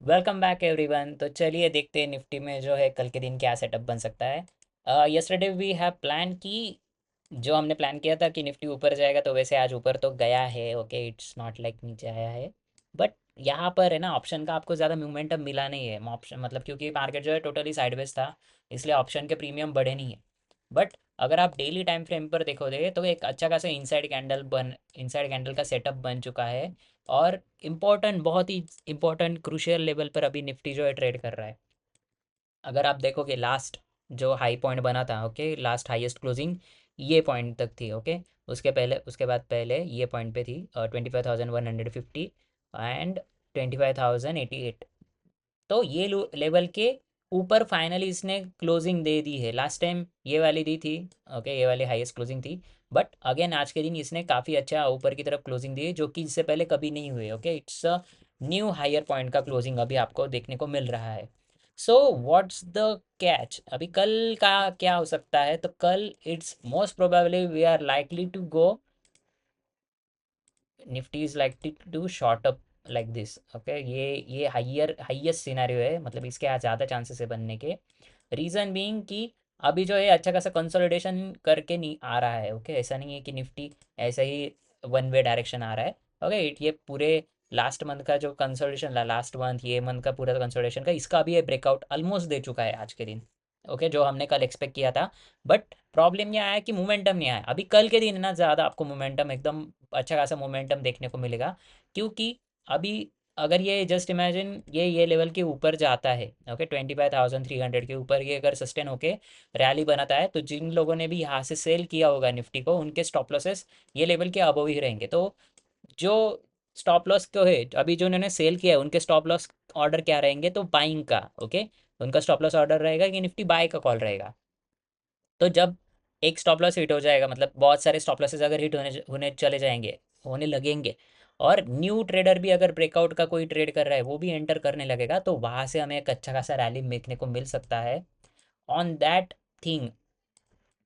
Welcome back everyone. तो चलिए देखते हैं निफ्टी में जो है कल के दिन क्या सेटअप बन सकता है। यस्टरडे वी हैव प्लान की, जो हमने प्लान किया था कि निफ्टी ऊपर जाएगा, तो वैसे आज ऊपर तो गया है। ओके, इट्स नॉट लाइक नीचे आया है। बट यहाँ पर है ना, ऑप्शन का आपको ज़्यादा मोमेंटम मिला नहीं है। ऑप्शन मतलब क्योंकि मार्केट जो है टोटली साइडवेज था, इसलिए ऑप्शन के प्रीमियम बढ़े नहीं है। बट अगर आप डेली टाइम फ्रेम पर देखोगे तो एक अच्छा खासा इनसाइड कैंडल का सेटअप बन चुका है। और इम्पोर्टेंट, बहुत ही इम्पोर्टेंट क्रूशियल लेवल पर अभी निफ्टी जो है ट्रेड कर रहा है। अगर आप देखोगे लास्ट जो हाई पॉइंट बना था, ओके, लास्ट हाईएस्ट क्लोजिंग ये पॉइंट तक थी। ओके, उसके पहले, उसके बाद पहले ये पॉइंट पे थी 25,150 एंड 25,088। तो ये लेवल के ऊपर फाइनली इसने क्लोजिंग दे दी है। लास्ट टाइम ये वाली दी थी, ओके, ये वाली हाईएस्ट क्लोजिंग थी। बट अगेन आज के दिन इसने काफ़ी अच्छा ऊपर की तरफ क्लोजिंग दी है, जो कि इससे पहले कभी नहीं हुई। Okay, it's a new higher point का क्लोजिंग अभी आपको देखने को मिल रहा है। So what's the catch? अभी कल का क्या हो सकता है? तो कल it's most probably we are likely to go, Nifty is like to short up like this. Okay, ये हाईएस्ट सिनेरियो है, मतलब इसके आज ज़्यादा चांसेस है बनने के। रीज़न बीइंग कि अभी जो है अच्छा खासा कंसोलिडेशन करके नहीं आ रहा है। ओके, ऐसा नहीं है कि निफ्टी ऐसा ही वन वे डायरेक्शन आ रहा है। ओके, ये पूरे लास्ट मंथ का जो कंसोलिडेशन, लास्ट मंथ ये मंथ का पूरा कंसोलिडेशन का, इसका भी ये ब्रेकआउट ऑलमोस्ट दे चुका है आज के दिन। ओके, जो हमने कल एक्सपेक्ट किया था। बट प्रॉब्लम ये आया कि मोमेंटम नहीं आया। अभी कल के दिन ना ज़्यादा आपको मोमेंटम, एकदम अच्छा खासा मोमेंटम देखने को मिलेगा। क्योंकि अभी अगर ये जस्ट इमेजिन ये लेवल के ऊपर जाता है, ओके, 25,300 के ऊपर ये अगर सस्टेन होके रैली बनाता है, तो जिन लोगों ने भी यहाँ से सेल किया होगा निफ्टी को, उनके स्टॉप लॉसेस ये लेवल के अबव ही रहेंगे। तो जो स्टॉप लॉस को है, अभी जो उन्होंने सेल किया है, उनके स्टॉप लॉस ऑर्डर क्या रहेंगे? तो बाइंग का। ओके, उनका स्टॉप लॉस ऑर्डर रहेगा कि निफ्टी बाय का कॉल रहेगा। तो जब एक स्टॉप लॉस हिट हो जाएगा, मतलब बहुत सारे स्टॉप लॉसेस अगर हिट होने होने चले जाएंगे, होने लगेंगे, और न्यू ट्रेडर भी अगर ब्रेकआउट का कोई ट्रेड कर रहा है, वो भी एंटर करने लगेगा, तो वहाँ से हमें एक अच्छा खासा रैली देखने को मिल सकता है। On that thing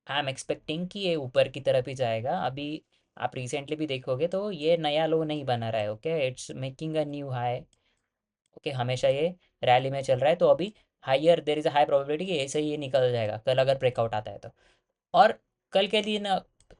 I am expecting कि ये ऊपर की तरफ ही जाएगा। अभी आप रिसेंटली भी देखोगे तो ये नया लो नहीं बना रहा है। Okay, it's making a new high. Okay, हमेशा ये रैली में चल रहा है, तो अभी higher there is a high probability कि ऐसे ही ये निकल जाएगा कल अगर ब्रेकआउट आता है तो। और कल के दिन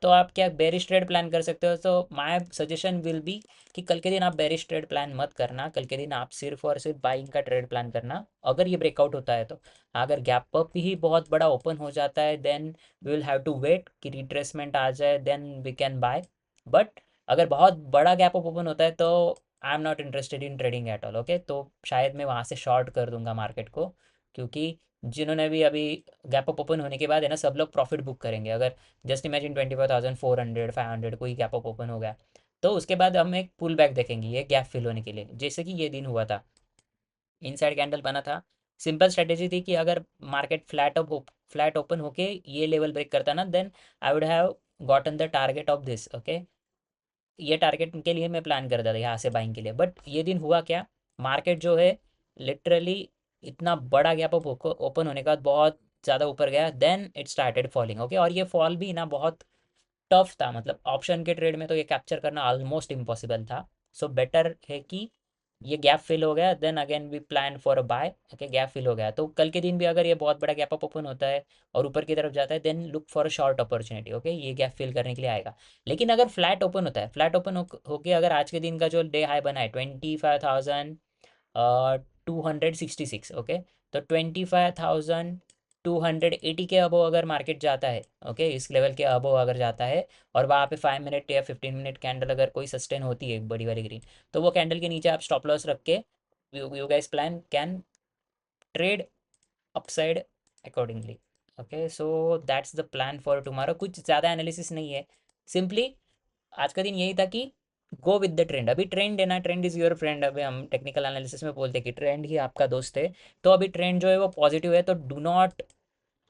तो आप क्या बेरिश ट्रेड प्लान कर सकते हो? तो माय सजेशन विल बी कि कल के दिन आप बेरिश ट्रेड प्लान मत करना। कल के दिन आप सिर्फ और सिर्फ बाइंग का ट्रेड प्लान करना, अगर ये ब्रेकआउट होता है तो। अगर गैप अप ही बहुत बड़ा ओपन हो जाता है, then we will have to wait कि रिट्रेसमेंट आ जाए, then we can buy. But अगर बहुत बड़ा गैप अप ओपन होता है तो I am not interested in trading at all. Okay, तो शायद मैं वहाँ से शॉर्ट कर दूंगा मार्केट को। क्योंकि जिन्होंने भी अभी गैप अप ओपन होने के बाद है ना, सब लोग प्रॉफिट बुक करेंगे। अगर जस्ट इमेजिन 25,400 500 कोई गैप अप ओपन हो गया, तो उसके बाद हम एक पुल बैक देखेंगे ये गैप फिल होने के लिए, जैसे कि ये दिन हुआ था, इनसाइड कैंडल बना था। सिंपल स्ट्रेटेजी थी कि अगर मार्केट फ्लैट ओपन होके ये लेवल ब्रेक करता ना, then I would have gotten the target of this. Okay, ये टारगेट के लिए मैं प्लान कर रहा था यहाँ से बाइंग के लिए। बट ये दिन हुआ क्या, मार्केट जो है लिटरली इतना बड़ा गैप अप ओपन होने के बाद बहुत ज़्यादा ऊपर गया, then it started falling. Okay, और ये फॉल भी ना बहुत टफ था, मतलब ऑप्शन के ट्रेड में तो ये कैप्चर करना ऑलमोस्ट इम्पॉसिबल था। सो बेटर है कि ये गैप फिल हो गया, then again we plan for a buy. Okay, gap fill हो गया तो कल के दिन भी अगर ये बहुत बड़ा गैप अप ओपन होता है और ऊपर की तरफ जाता है, then look for a short opportunity. Okay, ये गैप फिल करने के लिए आएगा। लेकिन अगर फ्लैट ओपन होता है, फ्लैट ओपन होके अगर आज के दिन का जो डे हाई बना है 25,266, ओके, तो 25,280 के अबो अगर मार्केट जाता है, ओके, इस लेवल के अबो अगर जाता है, और वहाँ पे 5 मिनट या 15 मिनट कैंडल अगर कोई सस्टेन होती है बड़ी वाली ग्रीन, तो वो कैंडल के नीचे आप स्टॉप लॉस रख के you guys plan can trade upside accordingly. Okay, so that's the plan for tomorrow. कुछ ज़्यादा एनालिसिस नहीं है, सिंपली आज का दिन यही था कि गो विद द ट्रेंड। अभी ट्रेंड है ना, ट्रेंड इज़ योर फ्रेंड। अभी हम टेक्निकल एनालिसिस में बोलते हैं कि ट्रेंड ही आपका दोस्त है। तो अभी ट्रेंड जो है वो पॉजिटिव है, तो do not,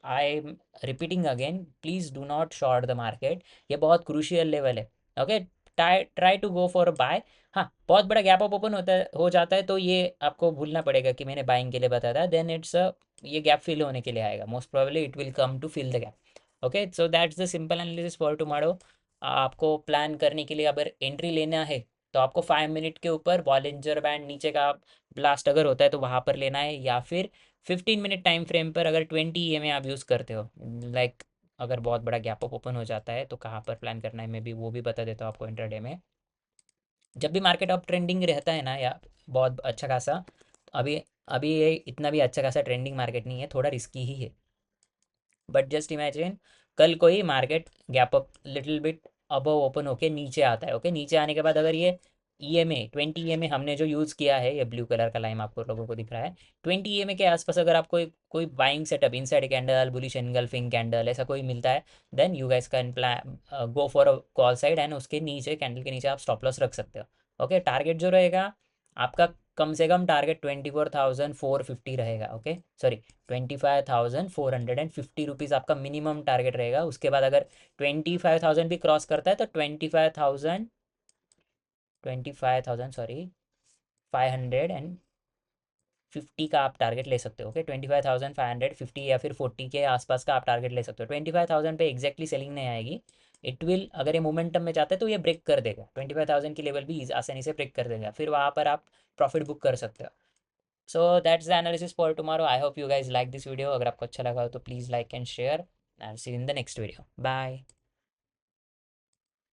I am repeating again, please do not short the market. ये बहुत क्रूशियल लेवल है। Okay, try to go for a buy. हाँ, बहुत बड़ा गैप अप ओपन होता है, हो जाता है, तो ये आपको भूलना पड़ेगा कि मैंने बाइंग के लिए बताया था। देन इट्स ये गैप फिल होने के लिए आएगा, most probably it will come to fill the gap. Okay, so that's the simple analysis for tomorrow. आपको प्लान करने के लिए अगर एंट्री लेना है तो आपको 5 मिनट के ऊपर बॉलिंजर बैंड नीचे का ब्लास्ट अगर होता है तो वहाँ पर लेना है, या फिर 15 मिनट टाइम फ्रेम पर अगर 20 EMA आप यूज़ करते हो, लाइक अगर बहुत बड़ा गैप अप ओपन हो जाता है तो कहाँ पर प्लान करना है, मैं भी वो भी बता देता हूँ आपको इंट्राडे में। जब भी मार्केट अप ट्रेंडिंग रहता है ना, या बहुत अच्छा खासा, अभी अभी ये इतना भी अच्छा खासा ट्रेंडिंग मार्केट नहीं है, थोड़ा रिस्की ही है। बट जस्ट इमेजिन कल कोई market gap up little bit above open होके नीचे आता है, ओके, नीचे आने के बाद अगर ये EMA 20 EMA हमने जो यूज़ किया है, ये ब्लू कलर का लाइन आपको लोगों को दिख रहा है, 20 EMA के आसपास अगर आपको कोई buying setup inside candle, bullish engulfing candle ऐसा कोई मिलता है, then you guys can plan go for a call side, and उसके नीचे कैंडल के नीचे आप स्टॉप लॉस रख सकते हो। ओके, टारगेट जो रहेगा आपका, कम से कम टारगेट 24,450 रहेगा। ओके, सॉरी, 25,450 रुपीज़ आपका मिनिमम टारगेट रहेगा। उसके बाद अगर 25,000 भी क्रॉस करता है तो 25,000 सॉरी 550 का आप टारगेट ले सकते हो। ओके, 25,550 या फिर 40 के आसपास का आप टारगेट ले सकते हो। 25,000 पे एग्जैक्टली सेलिंग नहीं आएगी, इट विल, अगर ये मोमेंटम में जाता है तो ये ब्रेक कर देगा, 25,000 की लेवल भी आसानी से ब्रेक कर देगा, फिर वहाँ पर आप प्रॉफिट बुक कर सकते हो। So that's the analysis for tomorrow. I hope you guys like this video. अगर आपको अच्छा लगा हो तो please like and share, and see in the next video. Bye.